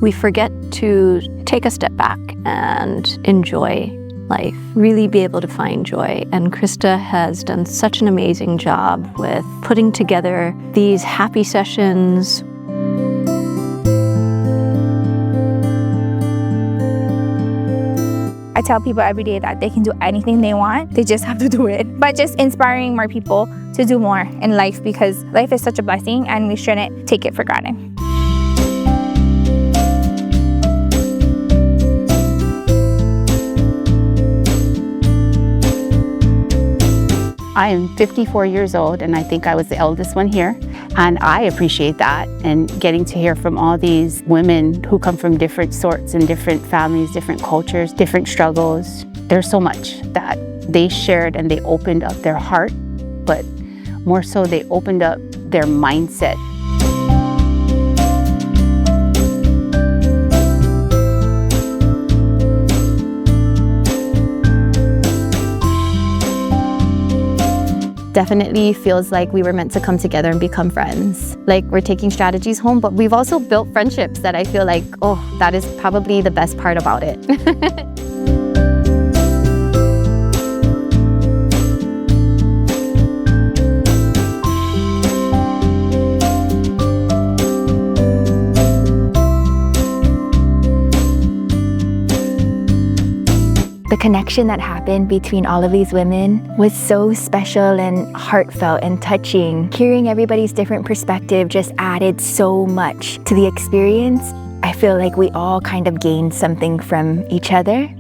we forget to take a step back and enjoy life, really be able to find joy. And Krista has done such an amazing job with putting together these happy sessions. I tell people every day that they can do anything they want, they just have to do it. But just inspiring more people to do more in life, because life is such a blessing and we shouldn't take it for granted. I am 54 years old and I think I was the eldest one here. And I appreciate that, and getting to hear from all these women who come from different sorts and different families, different cultures, different struggles. There's so much that they shared, and they opened up their heart, but more so they opened up their mindset. Definitely feels like we were meant to come together and become friends. Like, we're taking strategies home, but we've also built friendships that I feel like, oh, that is probably the best part about it. The connection that happened between all of these women was so special and heartfelt and touching. Hearing everybody's different perspective just added so much to the experience. I feel like we all kind of gained something from each other.